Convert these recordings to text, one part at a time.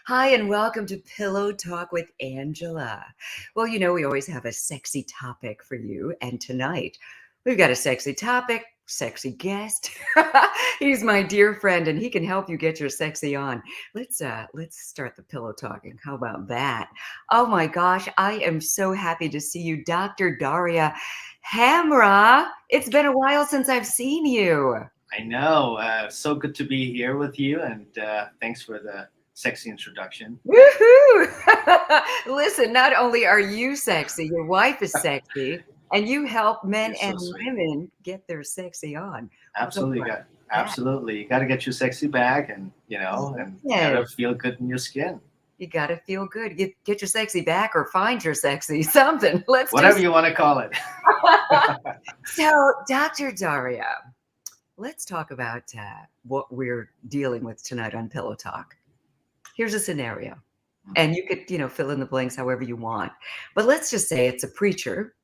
Hi, and welcome to Pillow Talk with Angela. Well, we always have a sexy topic for you, and tonight we've got a sexy topic, sexy guest. He's my dear friend, and he can help you get your sexy on. Let's start the pillow talking. How about that? Oh my gosh, I am so happy to see you, Dr. Daria Hamrah. It's been a while since I've seen you. I know. So good to be here with you, and thanks for the sexy introduction. Woohoo! Listen, not only are you sexy, your wife is sexy, and you help men You're and so sweet. women get their sexy on. Well, don't Absolutely, worry got about that. absolutely. You got to get your sexy back, and you got Yes, to feel good in your skin. you got to feel good. Get your sexy back or find your sexy something. Let's do Whatever you want to call it. so, Dr. Daria, let's talk about what we're dealing with tonight on Pillow Talk. Here's a scenario, and you could, fill in the blanks however you want. But let's just say it's a preacher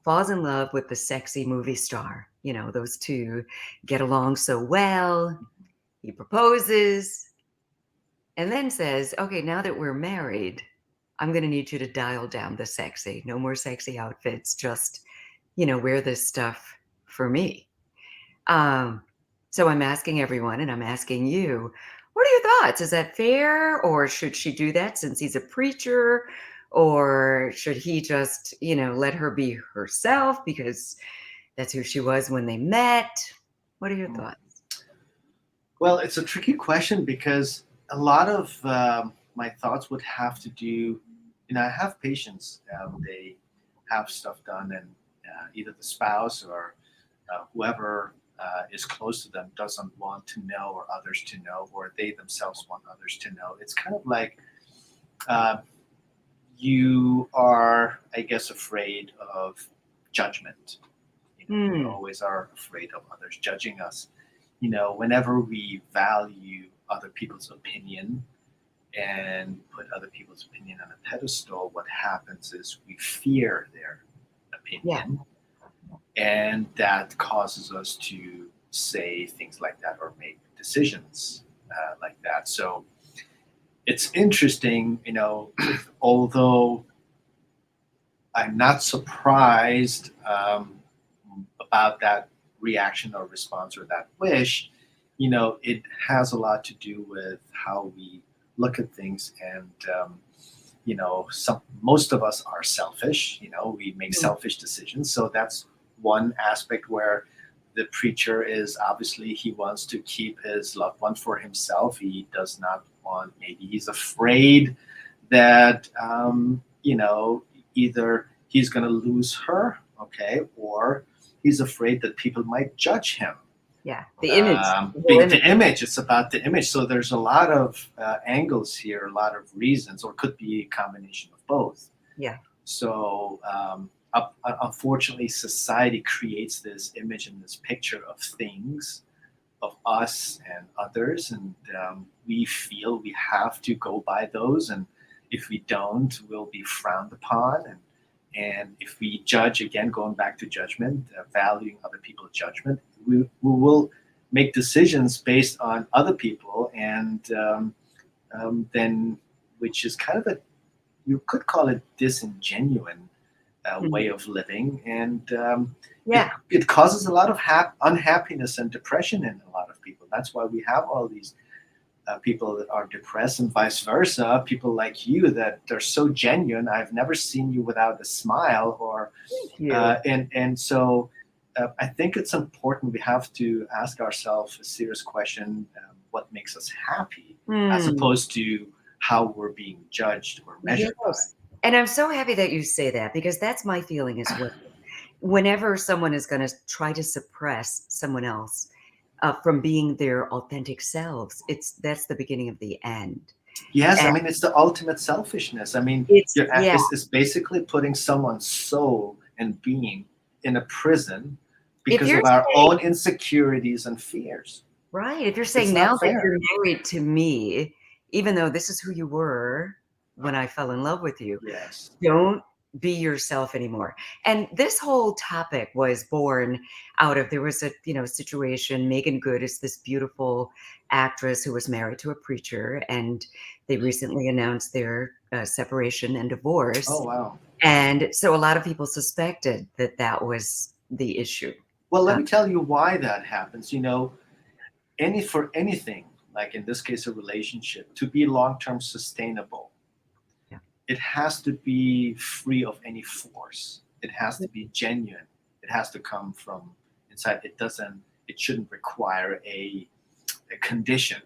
falls in love with the sexy movie star. Those two get along so well. He proposes and then says, okay, now that we're married, I'm going to need you to dial down the sexy. No more sexy outfits. Just, wear this stuff for me. Um, so I'm asking everyone and I'm asking you, what are your thoughts? Is that fair? Or should she do that since he's a preacher? Or should he just, let her be herself because that's who she was when they met? What are your thoughts? Well, it's a tricky question because a lot of my thoughts would have to do. I have patients. They have stuff done, and either the spouse or whoever is close to them doesn't want to know or others to know, or they themselves want others to know. It's kind of like uh, you are, I guess, afraid of judgment. We Hmm. always are afraid of others judging us. Whenever we value other people's opinion and put other people's opinion on a pedestal, what happens is we fear their Yeah. opinion, and that causes us to say things like that or make decisions like that. So it's interesting, although I'm not surprised about that reaction or response or that wish. It has a lot to do with how we look at things, and some most of us are selfish. We make Hmm. selfish decisions, so that's one aspect where the preacher is obviously he wants to keep his loved one for himself. He does not want, maybe he's afraid that either he's going to lose her, okay, or he's afraid that people might judge him. Yeah. The image, the whole The image. image, it's about the image. So there's a lot of angles here, a lot of reasons, or could be a combination of both. Yeah. So unfortunately, society creates this image and this picture of things, of us and others, and we feel we have to go by those, and if we don't, we'll be frowned upon, and if we judge, again going back to judgment, valuing other people's judgment, we will make decisions based on other people, and then, which is kind of a, you could call it disingenuine way Mhm. of living, and Yeah. it causes a lot of unhappiness and depression in a lot of people. That's why we have all these people that are depressed, and vice versa. People like you that are so genuine. I've never seen you without a smile, or Thank you. and so I think it's important. We have to ask ourselves a serious question: what makes us happy, as Hmm. opposed to how we're being judged or measured by. Yes. And I'm so happy that you say that because that's my feeling as well. Whenever someone is going to try to suppress someone else from being their authentic selves, that's the beginning of the end. Yes, I And mean it's the ultimate selfishness. I mean, yeah, it's basically putting someone's soul and being in a prison if because you're of our saying, own insecurities and fears. right, if you're It's saying now not that fair. you're married to me, even though this is who you were when I fell in love with you, Yes. don't be yourself anymore. And this whole topic was born out of, there was a, situation. Megan Good is this beautiful actress who was married to a preacher, and they recently announced their separation and divorce. Oh wow. And so a lot of people suspected that that was the issue. Well, let Uh, me tell you why that happens. For anything, like in this case, a relationship, to be long-term sustainable, yeah. it has to be free of any force. It has to be genuine. It has to come from inside. It shouldn't require a condition.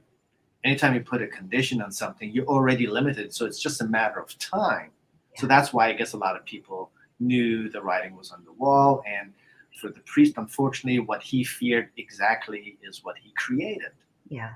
Anytime you put a condition on something, you're already limited. So it's just a matter of time. So Yeah. that's why I guess a lot of people knew the writing was on the wall. And for the priest, unfortunately, what he feared exactly is what he created. Yeah.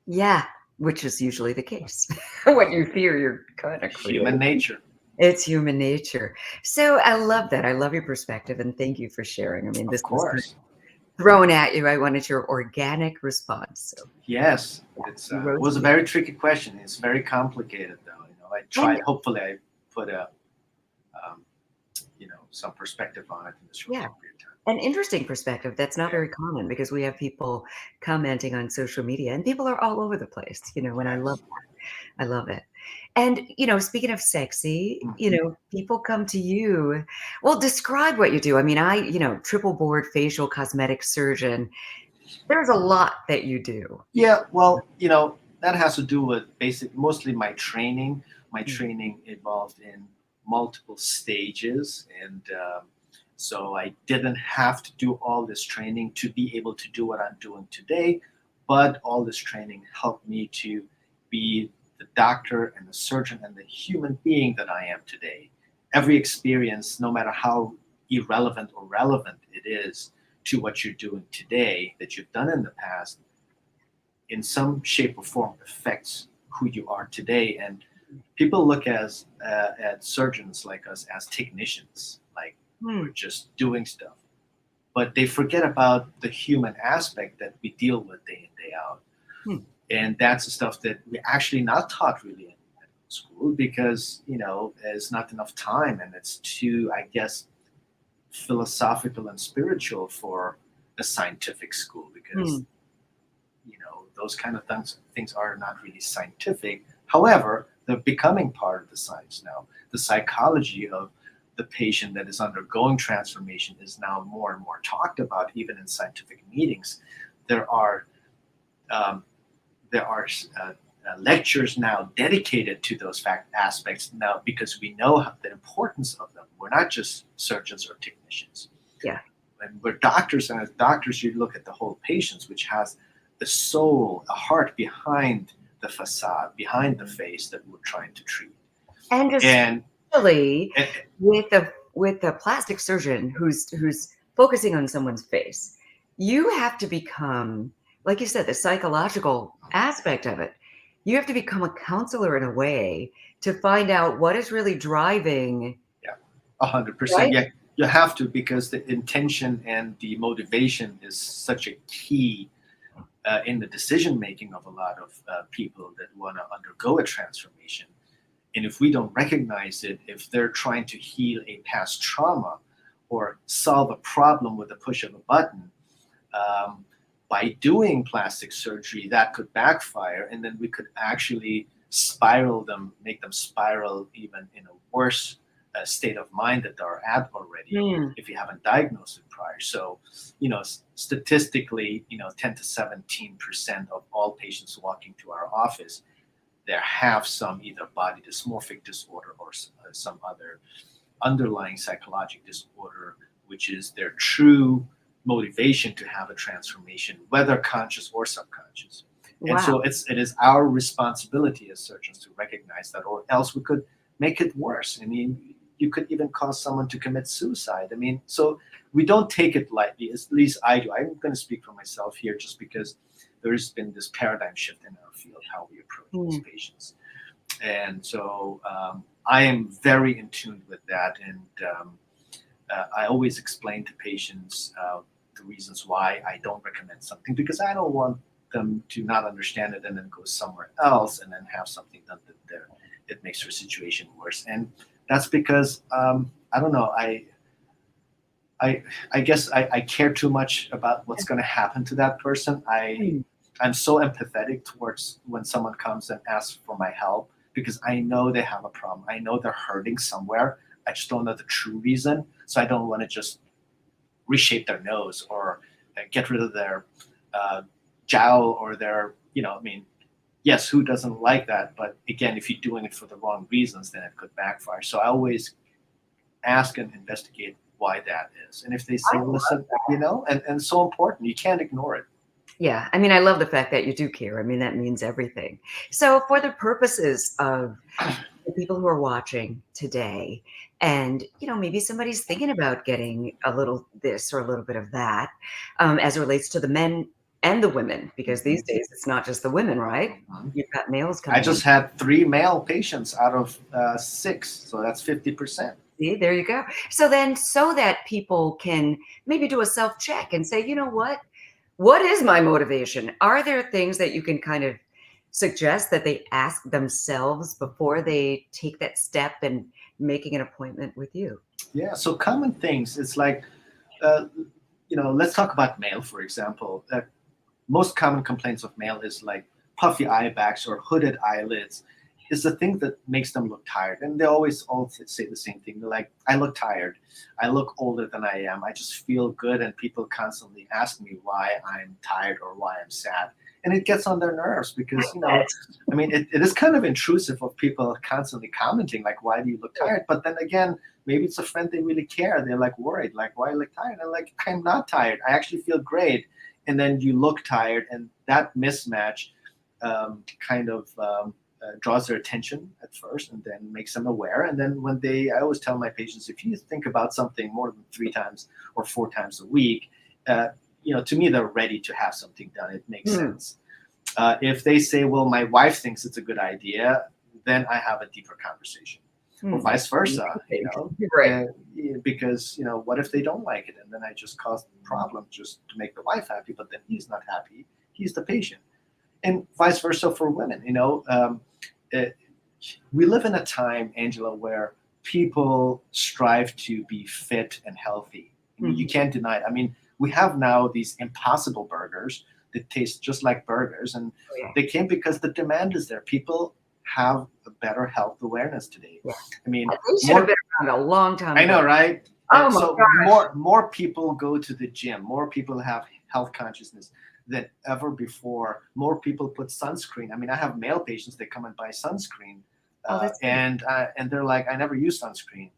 Yeah. Which is usually the case. What you fear, you're kind of Human creating. nature. It's human nature. So I love that. I love your perspective, and thank you for sharing. I mean, Of this was kind course. of thrown at you. I wanted your organic response. So Yes. yeah, It you rose was to a the very tricky question. It's very complicated, though. I and tried, hopefully, I put um, some perspective on it in this short yeah, period of time. an interesting perspective that's not Yeah. very common because we have people commenting on social media, and people are all over the place, and Yes. I love it. And, speaking of sexy, Mhm. people come to you. Well, describe what you do. I mean, triple board facial cosmetic surgeon. There's a lot that you do. Yeah, well, that has to do with mostly my training. My Mm, training involved in multiple stages, and so I didn't have to do all this training to be able to do what I'm doing today. But all this training helped me to be the doctor and the surgeon and the human being that I am today. Every experience, no matter how irrelevant or relevant it is to what you're doing today that you've done in the past, in some shape or form affects who you are today. And people look at surgeons like us as technicians, like we're mm, just doing stuff, but they forget about the human aspect that we deal with day in day out. mm. And that's the stuff that we actually not taught really in medical school because there's not enough time, and it's too, I guess, philosophical and spiritual for a scientific school because Mm. those kind of things are not really scientific. However, they're becoming part of the science now. The psychology of the patient that is undergoing transformation is now more and more talked about, even in scientific meetings. There are um, there are lectures now dedicated to those aspects now because we know the importance of them. We're not just surgeons or technicians, Yeah. and we're doctors, and as doctors you look at the whole patients, which has the soul, a heart behind the facade, behind the face that we're trying to treat. And And especially eh, with a plastic surgeon who's focusing on someone's face, you have to become, like you said, the psychological aspect of it. You have to become a counselor in a way to find out what is really driving, yeah, 100%. right? Yeah, you have to, because the intention and the motivation is such a key in the decision making of a lot of people that want to undergo a transformation. And if we don't recognize it, if they're trying to heal a past trauma or solve a problem with the push of a button, um, by doing plastic surgery, that could backfire, and then we could actually spiral them, make them spiral even in a worse state of mind that they're at already Mm, if you haven't diagnosed it prior. So, statistically, 10 to 17% of all patients walking to our office, they have some either body dysmorphic disorder or some other underlying psychological disorder, which is their true motivation to have a transformation, whether conscious or subconscious. And wow. so it is our responsibility as surgeons to recognize that, or else we could make it worse. I mean, you could even cause someone to commit suicide. I mean, so we don't take it lightly. At least I do. I'm going to speak for myself here, just because there's been this paradigm shift in our field, how we approach these Mm, patients. And so I am very in tune with that, and I always explain to patients the reasons why I don't recommend something, because I don't want them to not understand it and then go somewhere else and then have something done that it makes their situation worse. And That's because I don't know. I I guess I care too much about what's going to happen to that person. Mm. I'm so empathetic towards when someone comes and asks for my help because I know they have a problem. I know they're hurting somewhere. I just don't know the true reason. So I don't want to just reshape their nose or get rid of their uh, jowl or their, I mean, yes, who doesn't like that? But again, if you're doing it for the wrong reasons, then it could backfire. So I always ask and investigate why that is. And if they I say, love listen, and so important, you can't ignore it. Yeah, I mean, I love the fact that you do care. I mean, that means everything. So, for the purposes of the people who are watching today, and maybe somebody's thinking about getting a little this or a little bit of that, as it relates to the men and the women, because these Mhm. days it's not just the women, right? You've got males I coming in. just had 3 male patients out of 6, so that's 50%. See, there you go. So then, so that people can maybe do a self check and say, you know what? What is my motivation? Are there things that you can kind of suggest that they ask themselves before they take that step and making an appointment with you? Yeah, so common things. It's like, uh, let's talk about male, for example. Most common complaints of male is like puffy eye bags or hooded eyelids is the thing that makes them look tired. And they always all say the same thing. They're like, I look tired. I look older than I am. I just feel good. And people constantly ask me why I'm tired or why I'm sad. And it gets on their nerves because, I mean, it is kind of intrusive of people constantly commenting, like, why do you look tired? But then again, maybe it's a friend they really care. They're like worried, like, why you look tired? I'm like, I'm not tired. I actually feel great. And then you look tired, and that mismatch kind of draws their attention at first and then makes them aware. And then I always tell my patients, if you think about something more than 3 times or 4 times a week, uh, to me, they're ready to have something done. It makes Hmm. sense. If they say, well, my wife thinks it's a good idea, then I have a deeper conversation. Or Hmm. vice versa, Right. because what if they don't like it, and then I just caused the problem just to make the wife happy, but then he's not happy. He's the patient, and vice versa for women. Uh, we live in a time, Angela, where people strive to be fit and healthy. I mean, you Mhm. can't deny it. I mean, we have now these impossible burgers that taste just like burgers, and Oh, yeah. they came because the demand is there. People have a better health awareness today. Yeah. I mean, They should have more. been around a long time I ago. know, right? Oh my So gosh. more people go to the gym. More people have health consciousness than ever before. More people put sunscreen. I mean, I have male patients that come and buy sunscreen, Oh, that's good. and they're like, I never use sunscreen.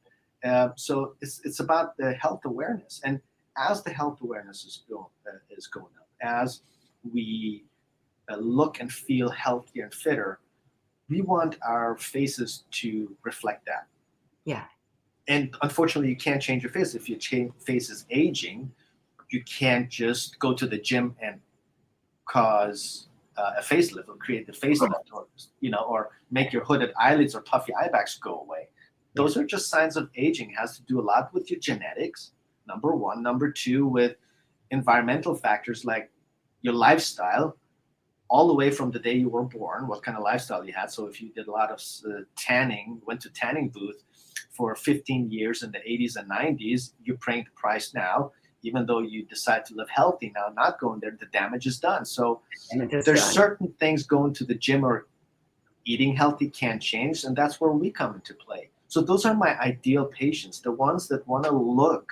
So it's about the health awareness, and as the health awareness is going up, as we look and feel healthier and fitter, we want our faces to reflect that. Yeah. And unfortunately, you can't change your face. If your face is aging, you can't just go to the gym and cause a facelift or create the facelift, or make your hooded eyelids or puffy eye bags go away. Yeah. Those are just signs of aging. It has to do a lot with your genetics, number one. Number two, with environmental factors like your lifestyle, all the way from the day you were born, what kind of lifestyle you had. So if you did a lot of tanning, went to tanning booth for 15 years in the 80s and 90s, you're paying the price now. Even though you decide to live healthy now, not going there, the damage is done. So And it is there's done. certain things going to the gym or eating healthy can change, and that's where we come into play. So those are my ideal patients, the ones that want to look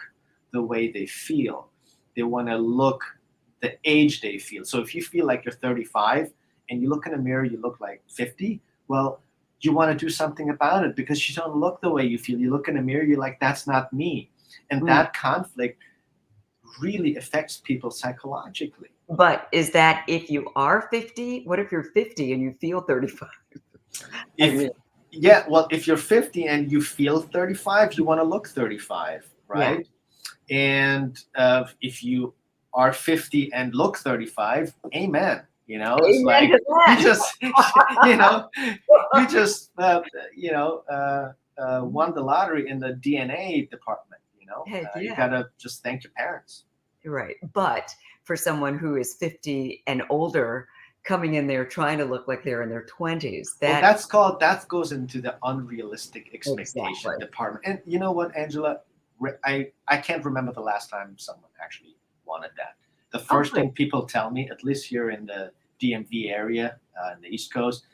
the way they feel. They want to look the age they feel. So if you feel like you're 35 and you look in a mirror, you look like 50, well, you want to do something about it because you don't look the way you feel. You look in a mirror, you're like, that's not me. And Mm. that conflict really affects people psychologically. But is that if you are 50? What if you're 50 and you feel 35? I If mean, Yeah, well, if you're 50 and you feel 35, you want to look 35, yeah. right? And if you are 50 and look 35, amen. It's Amen like to you that. just, you know, you just, won the lottery in the DNA department. Heck You yeah. gotta just thank your parents. Right. But for someone who is 50 and older, coming in there trying to look like they're in their 20s. Well, That that goes into the unrealistic expectation exactly. department. And you know what, Angela? I can't remember the last time someone actually wanted that. The Oh, first good. thing people tell me, at least here in the DMV area, in the East Coast,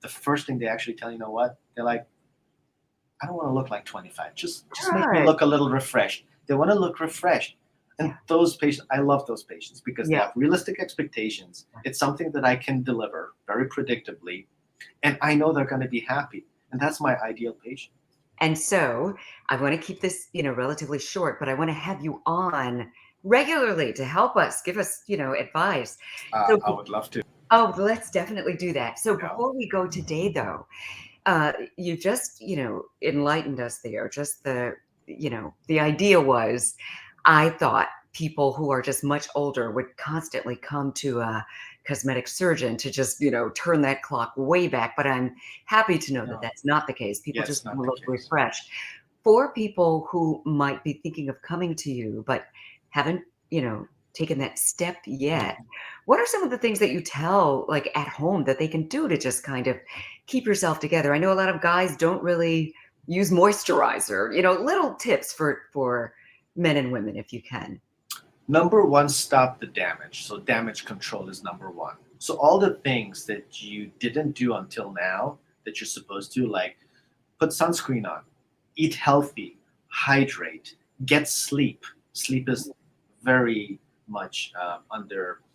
the first thing they actually tell you know what? They're like, I don't want to look like 25. Just make me Good. look a little refreshed. They want to look refreshed. And Yeah. those patients, I love those patients because they Yeah. have realistic expectations. It's something that I can deliver very predictably, and I know they're going to be happy. And that's my ideal patient. And so I want to keep this, relatively short, but I want to have you on regularly to help us, give us, advice. So, I would love to. oh, let's definitely do that. So Yeah. before we go today, though, you just, enlightened us there. Just the idea was, I thought people who are just much older would constantly come to a cosmetic surgeon to just, turn that clock way back. But I'm happy to know that No, that's not the case. People yes, just not want the to look case. refreshed. For people who might be thinking of coming to you, but haven't, taken that step yet, Mhm. what are some of the things that you tell, like at home, that they can do to just kind of keep yourself together? I know a lot of guys don't really use moisturizer, little tips for men and women if you can. Number one, stop the damage. So damage control is number one. So all the things that you didn't do until now that you're supposed to, like put sunscreen on, eat healthy, hydrate, get sleep. Sleep is very much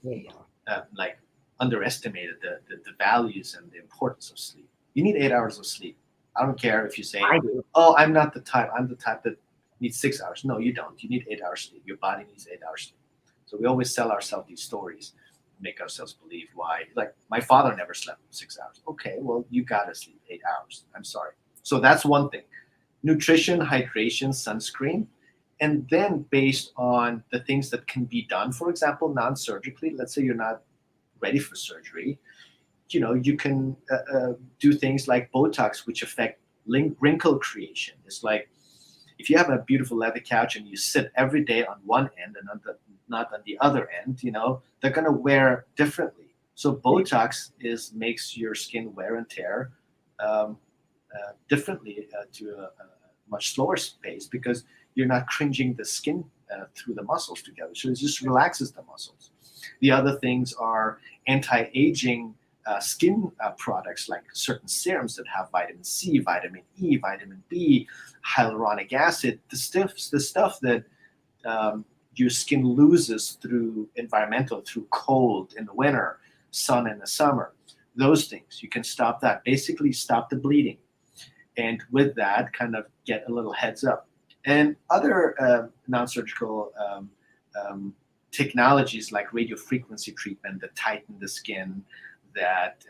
Yeah, like underestimated the values and the importance of sleep. You need 8 hours of sleep. I don't care if you say, I do. "Oh, I'm not the type. I'm the type that needs 6 hours." No, you don't. You need 8 hours sleep. Your body needs 8 hours sleep. So we always sell ourselves these stories, make ourselves believe why. Like my father never slept 6 hours. Okay, well you gotta sleep 8 hours. I'm sorry. So that's one thing. Nutrition, hydration, sunscreen, and then based on the things that can be done, for example, non-surgically. Let's say you're not ready for surgery, you can do things like Botox, which affect wrinkle creation. It's like if you have a beautiful leather couch and you sit every day on one end and not on the other end, they're going to wear differently. So Botox makes your skin wear and tear differently to a much slower pace because you're not cringing the skin through the muscles together. So it just relaxes the muscles. The other things are anti-aging skin products like certain serums that have vitamin C, vitamin E, vitamin B, hyaluronic acid, the stuff that your skin loses through through cold in the winter, sun in the summer. Those things, you can stop that. Basically, stop the bleeding. And with that, kind of get a little heads up. And other non-surgical um, technologies like radio frequency treatment that tighten the skin, that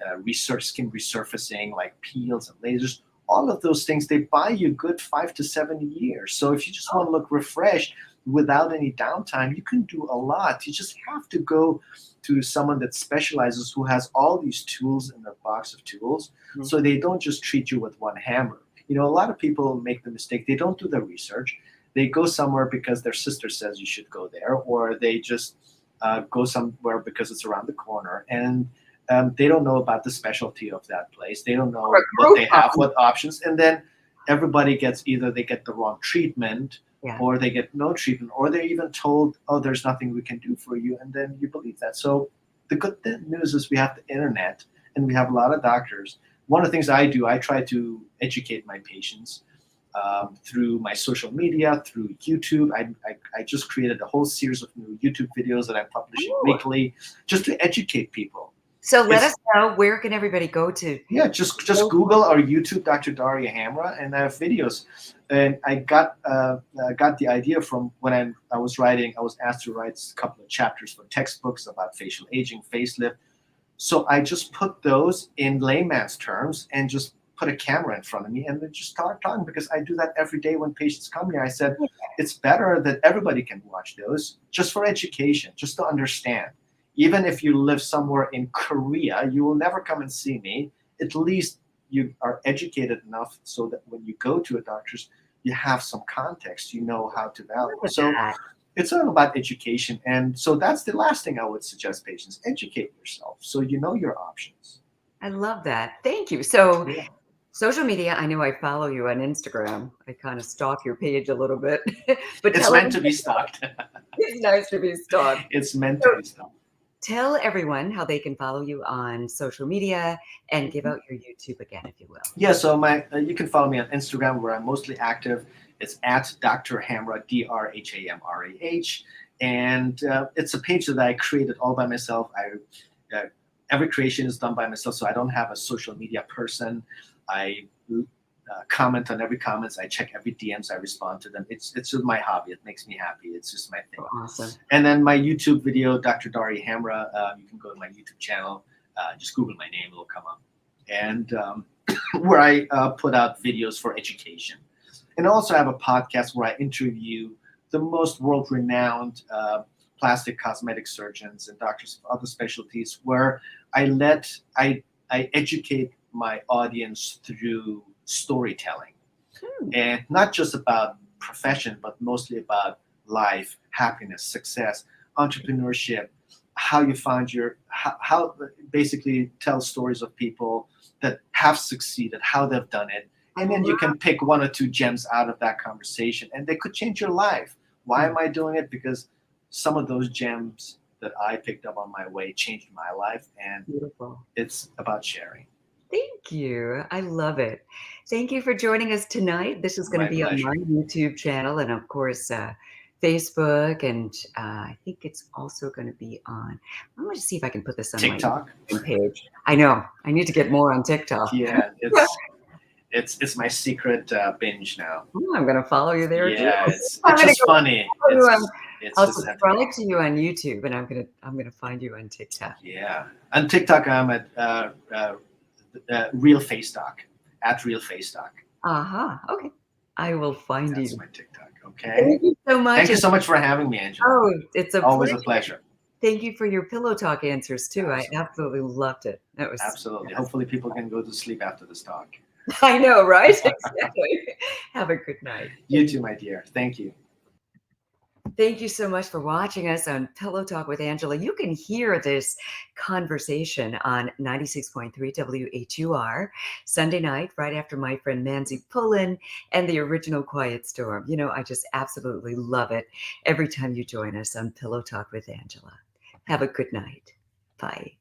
skin resurfacing like peels and lasers, all of those things, they buy you good 5 to 7 years. So if you just want to look refreshed without any downtime, you can do a lot. You just have to go to someone that specializes, who has all these tools in their box of tools, Mhm. so they don't just treat you with one hammer. A lot of people make the mistake, they don't do the research. They go somewhere because their sister says you should go there, or they just go somewhere because it's around the corner, and they don't know about the specialty of that place. They don't Or a know what group they have, hug. what options, and then everybody gets, either they get the wrong treatment, Yeah. or they get no treatment, or they're even told, "Oh, there's nothing we can do for you," and then you believe that. So the good news is we have the internet, and we have a lot of doctors. One of the things I do, I try to educate my patients through my social media, through YouTube. I just created a whole series of new YouTube videos that I'm publishing Ooh. weekly, just to educate people. So let us It's know, where can everybody go to? Yeah, just Google or YouTube Dr. Daria Hamrah, and I have videos. And I got the idea from when I was writing. I was asked to write a couple of chapters for textbooks about facial aging, facelift. So I just put those in layman's terms and just put a camera in front of me and then just start talking, because I do that every day when patients come here. I said it's better that everybody can watch those, just for education, just to understand. Even if you live somewhere in Korea, you will never come and see me. At least you are educated enough so that when you go to a doctor's, you have some context, you know how to value. Look at So that. it's all about education. And so that's the last thing I would suggest patients: educate yourself so you know your options. I love that. Thank you. So, Yeah. social media, I know I follow you on Instagram. I kind of stalk your page a little bit, but It's tell meant to everyone be stalked. it's nice to be stalked. It's meant to So, be stalked. tell everyone how they can follow you on social media and give Mhm. out your YouTube again, if you will. Yeah, so my you can follow me on Instagram where I'm mostly active. It's at Dr. Hamrah, DrHamrah, and it's a page that I created all by myself. Every creation is done by myself, so I don't have a social media person. I comment on every comments. I check every DMs. I respond to them. It's just my hobby. It makes me happy. It's just my thing. Oh, awesome. And then my YouTube video, Dr. Daria Hamrah. You can go to my YouTube channel. Just Google my name; it'll come up. And where I put out videos for education. And also I have a podcast where I interview the most world-renowned plastic cosmetic surgeons and doctors of other specialties, where I educate my audience through storytelling, Hmm. and not just about profession, but mostly about life, happiness, success, entrepreneurship, how you find how basically tell stories of people that have succeeded, how they've done it. I And then you love can pick one or two gems out of that conversation, and they could change your life. Why it. am I doing it? Because some of those gems that I picked up on my way changed my life, and Beautiful. it's about sharing. Thank you. I love it. Thank you for joining us tonight. This is going to My be on pleasure. my YouTube channel and, of course, Facebook. And I think it's also going to be on. I'm going to see if I can put this on my TikTok. Instagram page. I know. I need to get more on TikTok. Yeah, it's my secret binge now. Oh, I'm going to follow you there too. Yeah, I'm it's going to just go funny. follow you on. It's I'll just entertaining. subscribe to you on YouTube, and I'm gonna find you on TikTok. Yeah, on TikTok I'm at Real Face Doc, at Real Face Doc. Uh-huh. Okay. I will find That's you. my TikTok. Okay. Thank you so much. Thank you And so much for having me, Angela. oh, it's a Always pleasure. a pleasure. Thank you for your pillow talk answers too. I Absolutely. absolutely loved it. That was Absolutely. yes. Hopefully people can go to sleep after this talk. I know, right? Exactly. Have a good night. You too, my dear. Thank you. Thank you so much for watching us on Pillow Talk with Angela. You can hear this conversation on 96.3 WHUR Sunday night, right after my friend Manzi Pullen and the original Quiet Storm. You know, I just absolutely love it every time you join us on Pillow Talk with Angela. Have a good night. Bye.